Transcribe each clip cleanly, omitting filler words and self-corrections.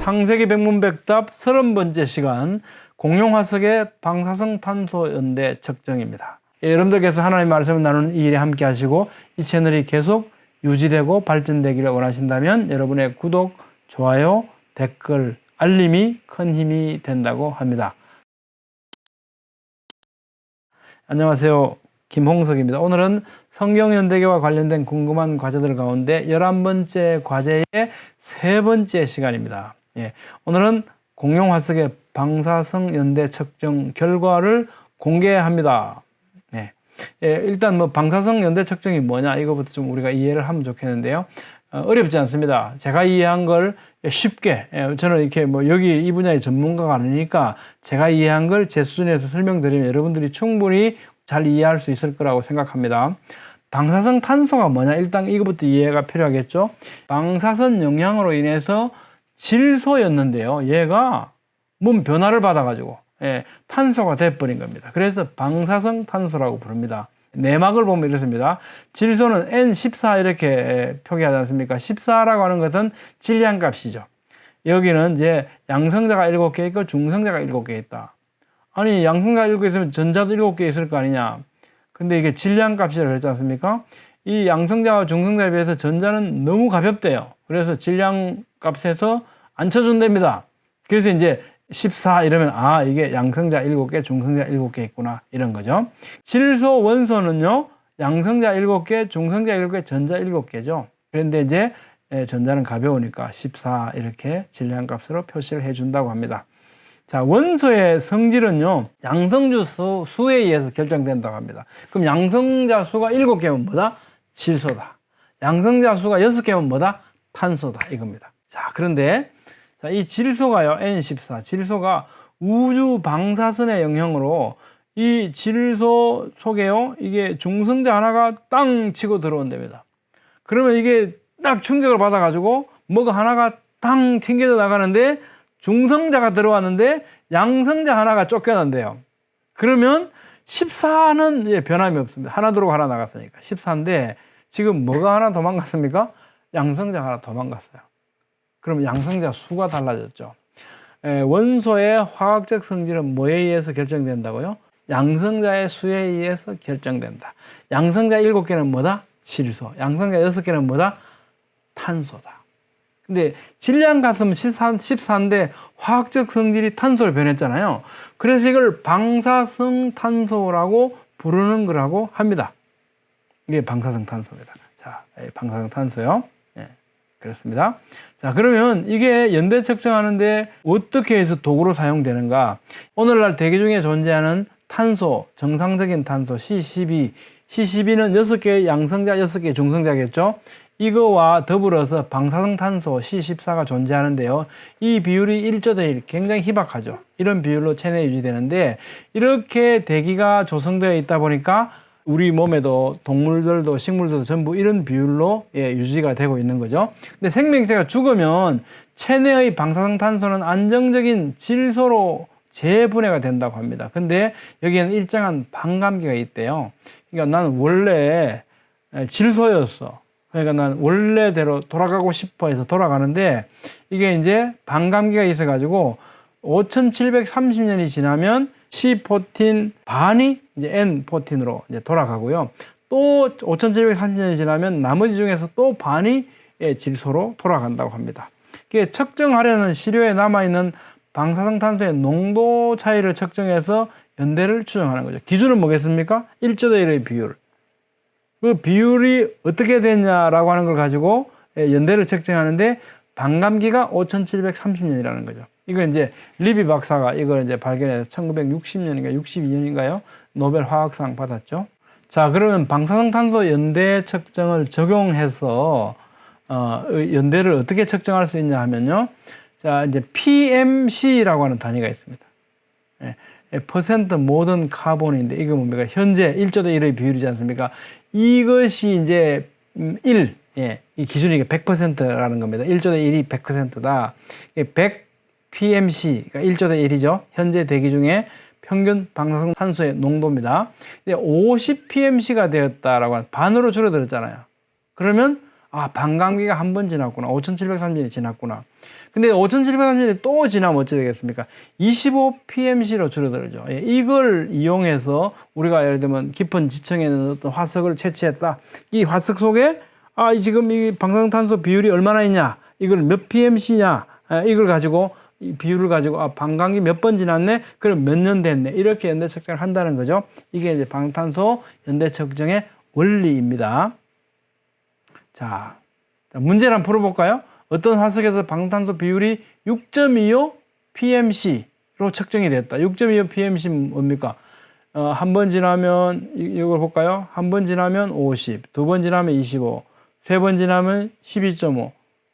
창세기 백문백답 30번째 시간 공룡화석의 방사성 탄소 연대 측정입니다. 여러분들께서 하나님의 말씀을 나누는 이 일에 함께 하시고 이 채널이 계속 유지되고 발전되기를 원하신다면 여러분의 구독, 좋아요, 댓글, 알림이 큰 힘이 된다고 합니다. 안녕하세요. 김홍석입니다. 오늘은 성경연대계와 관련된 궁금한 과제들 가운데 11번째 과제의 세 번째 시간입니다. 오늘은 공룡화석의 방사성 연대 측정 결과를 공개합니다. 일단 방사성 연대 측정이 뭐냐 이거부터 좀 우리가 이해를 하면 좋겠는데요. 어렵지 않습니다. 제가 이해한 걸 쉽게, 저는 이렇게 여기 이 분야의 전문가가 아니니까 제가 이해한 걸 제 수준에서 설명드리면 여러분들이 충분히 잘 이해할 수 있을 거라고 생각합니다. 방사성 탄소가 뭐냐? 일단 이거부터 이해가 필요하겠죠. 방사선 영향으로 인해서 질소였는데요. 얘가 몸 변화를 받아가지고 탄소가 돼버린 겁니다. 그래서 방사성 탄소라고 부릅니다. 내막을 보면 이렇습니다. 질소는 N14 이렇게 표기하지 않습니까? 14라고 하는 것은 질량값이죠. 여기는 이제 양성자가 7개 있고 중성자가 7개 있다. 아니 양성자가 7개 있으면 전자도 7개 있을 거 아니냐. 근데 이게 질량값이라고 그랬지 않습니까? 이 양성자와 중성자에 비해서 전자는 너무 가볍대요. 그래서 질량값에서 안 쳐준답니다. 그래서 이제 14 이러면 이게 양성자 7개, 중성자 7개 있구나 이런 거죠. 질소 원소는요. 양성자 7개, 중성자 7개, 전자 7개죠. 그런데 이제 전자는 가벼우니까 14 이렇게 질량값으로 표시를 해준다고 합니다. 자, 원소의 성질은요, 양성자 수에 의해서 결정된다고 합니다. 그럼 양성자 수가 7개면 뭐다? 질소다. 양성자 수가 6개면 뭐다? 탄소다. 이겁니다. 자, 그런데, 이 질소가요, N14. 질소가 우주 방사선의 영향으로 이 질소 속에요, 이게 중성자 하나가 땅 치고 들어온답니다. 그러면 이게 딱 충격을 받아가지고 뭐가 하나가 땅 튕겨져 나가는데 중성자가 들어왔는데 양성자 하나가 쫓겨난대요. 그러면 14는 변함이 없습니다. 하나 들어오고 하나 나갔으니까. 14인데 지금 뭐가 하나 도망갔습니까? 양성자가 하나 도망갔어요. 그럼 양성자 수가 달라졌죠. 원소의 화학적 성질은 뭐에 의해서 결정된다고요? 양성자의 수에 의해서 결정된다. 양성자 7개는 뭐다? 질소. 양성자 6개는 뭐다? 탄소다. 근데 질량값은 14인데 화학적 성질이 탄소로 변했잖아요. 그래서 이걸 방사성 탄소라고 부르는 거라고 합니다. 이게 방사성 탄소입니다. 자, 방사성 탄소요. 그렇습니다. 자, 그러면 이게 연대 측정하는데 어떻게 해서 도구로 사용되는가? 오늘날 대기 중에 존재하는 탄소, 정상적인 탄소 C12는 6개의 양성자, 6개의 중성자겠죠? 이거와 더불어서 방사성 탄소 C14가 존재하는데요. 이 비율이 1조 대 1, 굉장히 희박하죠. 이런 비율로 체내 유지되는데 이렇게 대기가 조성되어 있다 보니까 우리 몸에도 동물들도 식물들도 전부 이런 비율로 유지가 되고 있는 거죠. 근데 생명체가 죽으면 체내의 방사성 탄소는 안정적인 질소로 재분해가 된다고 합니다. 근데 여기에는 일정한 반감기가 있대요. 그러니까 나는 원래 질소였어. 그러니까 난 원래대로 돌아가고 싶어 해서 돌아가는데 이게 이제 반감기가 있어가지고 5730년이 지나면 C14 반이 이제 N14으로 이제 돌아가고요. 또 5730년이 지나면 나머지 중에서 또 반이 질소로 돌아간다고 합니다. 이게 측정하려는 시료에 남아있는 방사성 탄소의 농도 차이를 측정해서 연대를 추정하는 거죠. 기준은 뭐겠습니까? 1조 대 1의 비율. 그 비율이 어떻게 되냐라고 하는 걸 가지고 연대를 측정하는데 반감기가 5730년이라는 거죠. 이거 이제 리비 박사가 이걸 이제 발견해서 1960년인가 62년인가요? 노벨 화학상 받았죠. 자, 그러면 방사성 탄소 연대 측정을 적용해서 연대를 어떻게 측정할 수 있냐 하면요. 자, 이제 PMC라고 하는 단위가 있습니다. 퍼센트 모던 카본인데 이거 뭡니까? 현재 1조 대 1의 비율이지 않습니까? 이것이 이제 1, 이 기준이 100%라는 겁니다. 1조 대 1이 100%다. 100 PMC, 그러니까 1조 대 1이죠. 현재 대기 중에 평균 방사성 탄소의 농도입니다. 50 PMC가 되었다라고 하는 반으로 줄어들었잖아요. 그러면 아, 반감기가 한 번 지났구나. 5730년이 지났구나. 근데 5730년이 또 지나면 어찌 되겠습니까? 25PMC로 줄어들죠. 예, 이걸 이용해서 우리가 예를 들면 깊은 지층에 있는 어떤 화석을 채취했다. 이 화석 속에 지금 이 방사능탄소 비율이 얼마나 있냐? 이걸 몇 PMC냐? 이걸 가지고 이 비율을 가지고 반감기 몇 번 지났네? 그럼 몇 년 됐네? 이렇게 연대 측정을 한다는 거죠. 이게 이제 방탄소 연대 측정의 원리입니다. 자, 문제를 한번 풀어볼까요? 어떤 화석에서 방탄소 비율이 6.25 PMC로 측정이 됐다. 6.25 PMC 뭡니까? 한 번 지나면 이걸 볼까요? 한 번 지나면 50, 두 번 지나면 25, 세 번 지나면 12.5,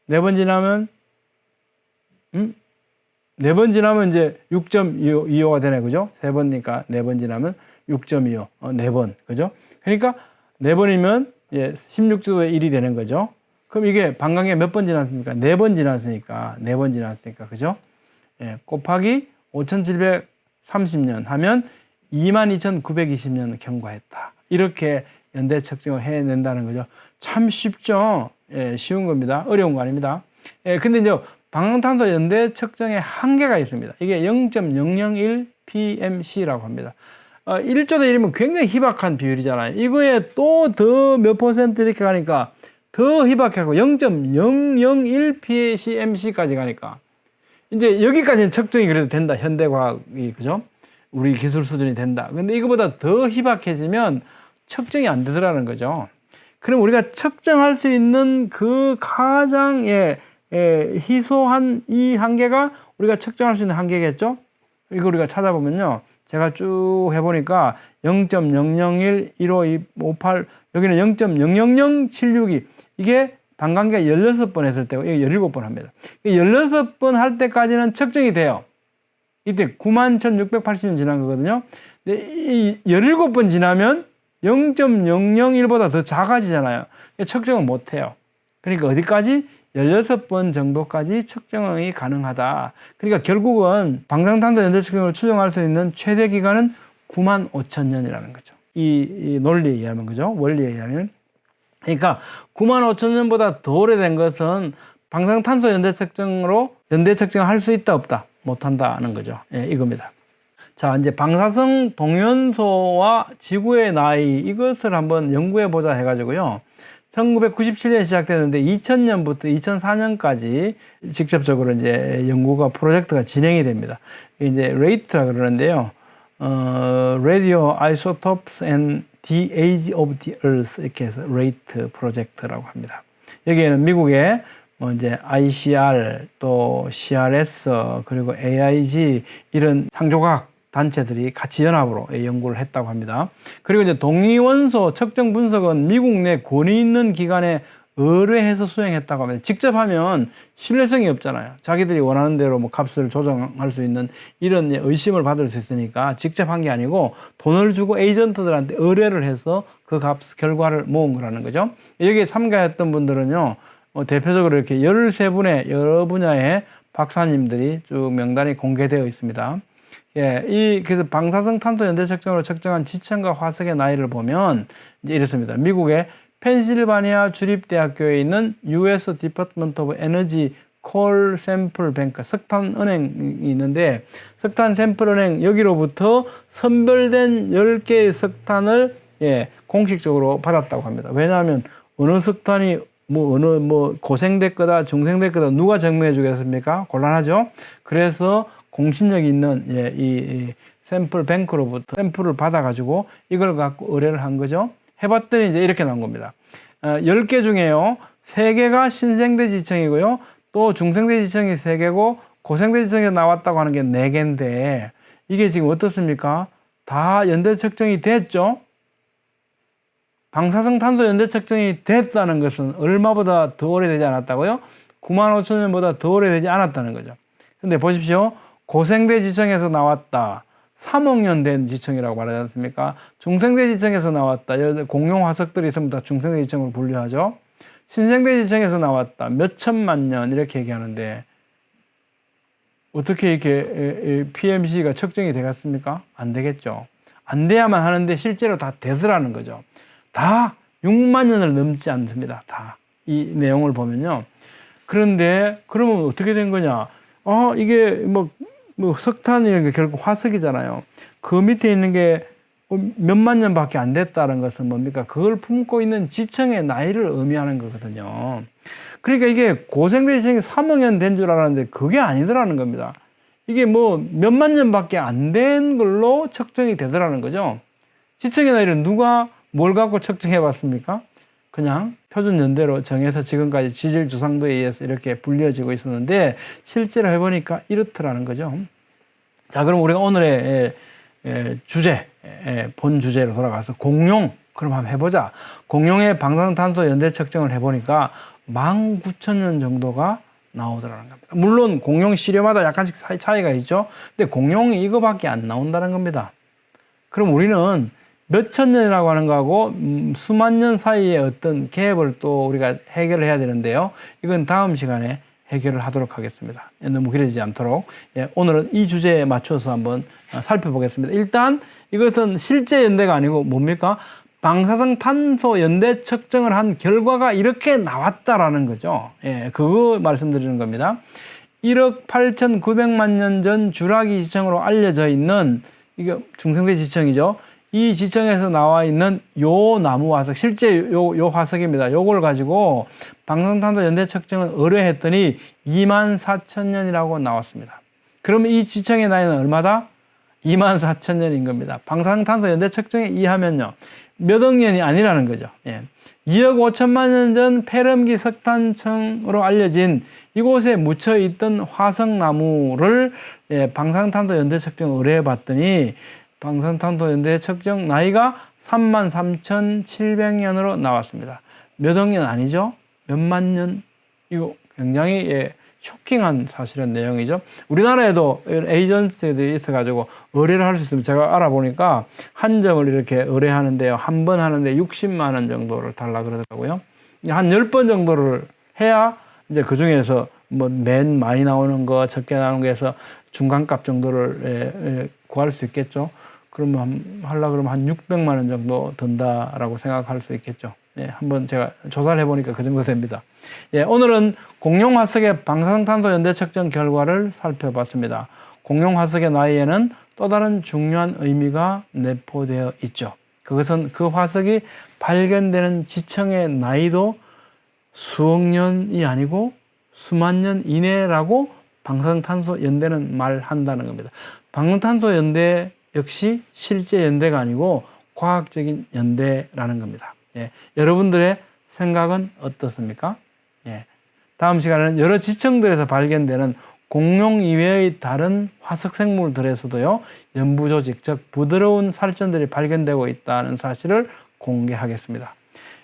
네 번 지나면 네 번 지나면 이제 6.25가 되네, 그죠? 세 번이니까 네 번 지나면 6.25, 네 번, 그죠? 그러니까 네 번이면 16주도의 1이 되는 거죠. 그럼 이게 반감기가 몇 번 지났습니까? 네 번 지났으니까, 그죠? 예, 곱하기 5730년 하면 22,920년을 경과했다. 이렇게 연대 측정을 해낸다는 거죠. 참 쉽죠? 예, 쉬운 겁니다. 어려운 거 아닙니다. 예, 근데 이제 방탄소 연대 측정의 한계가 있습니다. 이게 0.001 PMC라고 합니다. 1조 대 1이면 굉장히 희박한 비율이잖아요. 이거에 또 더 몇 퍼센트 이렇게 가니까 더 희박하고 0.001 PMC까지 가니까 이제 여기까지는 측정이 그래도 된다. 현대과학이, 그죠? 우리 기술 수준이 된다. 근데 이거보다 더 희박해지면 측정이 안 되더라는 거죠. 그럼 우리가 측정할 수 있는 그 가장 희소한 이 한계가 우리가 측정할 수 있는 한계겠죠? 이거 우리가 찾아보면요. 제가 쭉 해보니까 0.001, 15, 58, 여기는 0.000762. 이게 반감기가 16번 했을 때고, 이게 17번 합니다. 16번 할 때까지는 측정이 돼요. 이때 91,680년 지난 거거든요. 근데 이 17번 지나면 0.001보다 더 작아지잖아요. 측정을 못 해요. 그러니까 어디까지? 16번 정도까지 측정이 가능하다. 그러니까 결국은 방사능탄소 연대 측정을 추정할 수 있는 최대 기간은 95,000년이라는 거죠. 이 논리에 의하면, 그죠? 원리에 의하면. 그러니까 95,000년보다 더 오래된 것은 방사능탄소 연대 측정으로 연대 측정을 할 수 있다, 없다? 못한다는 거죠. 예, 이겁니다. 자, 이제 방사성 동연소와 지구의 나이, 이것을 한번 연구해 보자 해가지고요. 1997년 시작됐는데 2000년부터 2004년까지 직접적으로 이제 연구가 프로젝트가 진행이 됩니다. 이제 레이트라 그러는데요. Radio Isotopes and the Age of the Earth, 이렇게 해서 레이트 프로젝트라고 합니다. 여기에는 미국의 이제 ICR 또 CRS 그리고 AIG 이런 창조과학 단체들이 같이 연합으로 연구를 했다고 합니다. 그리고 이제 동위원소 측정 분석은 미국 내 권위 있는 기관에 의뢰해서 수행했다고 합니다. 직접 하면 신뢰성이 없잖아요. 자기들이 원하는 대로 뭐 값을 조정할 수 있는 이런 의심을 받을 수 있으니까 직접 한 게 아니고 돈을 주고 에이전트들한테 의뢰를 해서 그 결과를 모은 거라는 거죠. 여기에 참가했던 분들은요, 대표적으로 이렇게 13분의 여러 분야의 박사님들이 쭉 명단이 공개되어 있습니다. 예, 그래서 방사성 탄소 연대 측정으로 측정한 지층과 화석의 나이를 보면 이제 이렇습니다. 미국의 펜실바니아 주립대학교에 있는 US Department of Energy Coal Sample Bank, 석탄은행이 있는데, 석탄 샘플 은행 여기로부터 선별된 10개의 석탄을 공식적으로 받았다고 합니다. 왜냐하면 어느 석탄이 고생될 거다, 중생될 거다, 누가 증명해 주겠습니까? 곤란하죠? 그래서 공신력 있는 이 샘플 뱅크로부터 샘플을 받아가지고 이걸 갖고 의뢰를 한 거죠. 해봤더니 이제 이렇게 나온 겁니다. 10개 중에요, 3개가 신생대 지층이고요, 또 중생대 지층이 3개고, 고생대 지층에서 나왔다고 하는 게 4개인데, 이게 지금 어떻습니까? 다 연대 측정이 됐죠? 방사성 탄소 연대 측정이 됐다는 것은 얼마보다 더 오래되지 않았다고요? 95,000년보다 더 오래되지 않았다는 거죠. 근데 보십시오. 고생대 지층에서 나왔다. 3억 년 된 지층이라고 말하지 않습니까? 중생대 지층에서 나왔다. 공룡 화석들이 있으면 다 중생대 지층으로 분류하죠. 신생대 지층에서 나왔다. 몇 천만 년 이렇게 얘기하는데 어떻게 이렇게 PMC가 측정이 되겠습니까? 안 되겠죠. 안 돼야만 하는데 실제로 다 되더라는 거죠. 다 6만 년을 넘지 않습니다. 다. 이 내용을 보면요. 그런데 그러면 어떻게 된 거냐? 이게 뭐 석탄이 결국 화석이잖아요. 그 밑에 있는 게 몇만 년밖에 안 됐다는 것은 뭡니까? 그걸 품고 있는 지층의 나이를 의미하는 거거든요. 그러니까 이게 고생대 지층이 3억 년 된 줄 알았는데 그게 아니더라는 겁니다. 이게 뭐 몇만 년밖에 안 된 걸로 측정이 되더라는 거죠. 지층의 나이를 누가 뭘 갖고 측정해 봤습니까? 그냥 표준 연대로 정해서 지금까지 지질 조상도에 의해서 이렇게 불려지고 있었는데 실제로 해보니까 이렇더라는 거죠. 자, 그럼 우리가 오늘의 주제, 본 주제로 돌아가서 공룡, 그럼 한번 해보자. 공룡의 방사능탄소 연대 측정을 해보니까 19,000년 정도가 나오더라는 겁니다. 물론 공룡 시료마다 약간씩 차이가 있죠. 근데 공룡이 이거밖에 안 나온다는 겁니다. 그럼 우리는 몇천 년이라고 하는 거하고 수만 년 사이의 어떤 갭을 또 우리가 해결을 해야 되는데요. 이건 다음 시간에 해결을 하도록 하겠습니다. 너무 길어지지 않도록. 오늘은 이 주제에 맞춰서 한번 살펴보겠습니다. 일단 이것은 실제 연대가 아니고 뭡니까? 방사성 연대 측정을 한 결과가 이렇게 나왔다라는 거죠. 그거 말씀드리는 겁니다. 1억 8,900만 년 전 주라기 지층으로 알려져 있는, 이게 중생대 지층이죠. 이 지층에서 나와 있는 요 나무 화석, 실제 요 화석입니다. 요걸 가지고 방사능탄소 연대 측정을 의뢰했더니 24,000년이라고 나왔습니다. 그러면 이 지층의 나이는 얼마다? 24,000년인 겁니다. 방사능탄소 연대 측정에 의하면요, 몇 억 년이 아니라는 거죠. 2억 5천만 년 전 페름기 석탄층으로 알려진 이곳에 묻혀 있던 화석나무를 방사능탄소 연대 측정 의뢰해 봤더니 방사능탄소 연대 측정 나이가 33,700년으로 나왔습니다. 몇 억 년 아니죠? 몇만 년? 이거 굉장히 쇼킹한 사실은 내용이죠. 우리나라에도 에이전시들이 있어가지고 의뢰를 할 수 있으면, 제가 알아보니까 한 점을 이렇게 의뢰하는데요, 한 번 하는데 60만 원 정도를 달라 그러더라고요. 한 10번 정도를 해야 이제 그 중에서 뭐 맨 많이 나오는 거, 적게 나오는 거에서 중간값 정도를 구할 수 있겠죠. 그러면 하려고 그러면 한 600만 원 정도 든다라고 생각할 수 있겠죠. 한번 제가 조사를 해보니까 그 정도 됩니다. 오늘은 공룡 화석의 방사능탄소 연대 측정 결과를 살펴봤습니다. 공룡 화석의 나이에는 또 다른 중요한 의미가 내포되어 있죠. 그것은 그 화석이 발견되는 지층의 나이도 수억 년이 아니고 수만 년 이내라고 방사능탄소 연대는 말한다는 겁니다. 방사능탄소 연대 역시 실제 연대가 아니고 과학적인 연대라는 겁니다. 여러분들의 생각은 어떻습니까? 다음 시간에는 여러 지층들에서 발견되는 공룡 이외의 다른 화석 생물들에서도요, 연부 조직, 즉 부드러운 살점들이 발견되고 있다는 사실을 공개하겠습니다.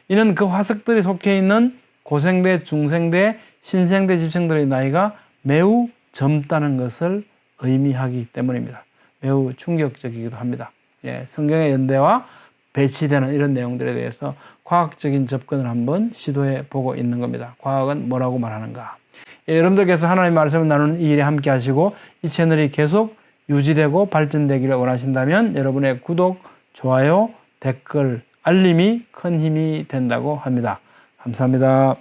이는 그 화석들이 속해 있는 고생대, 중생대, 신생대 지층들의 나이가 매우 젊다는 것을 의미하기 때문입니다. 매우 충격적이기도 합니다. 성경의 연대와 배치되는 이런 내용들에 대해서 과학적인 접근을 한번 시도해 보고 있는 겁니다. 과학은 뭐라고 말하는가? 여러분들께서 하나님의 말씀을 나누는 이 일에 함께 하시고 이 채널이 계속 유지되고 발전되기를 원하신다면 여러분의 구독, 좋아요, 댓글, 알림이 큰 힘이 된다고 합니다. 감사합니다.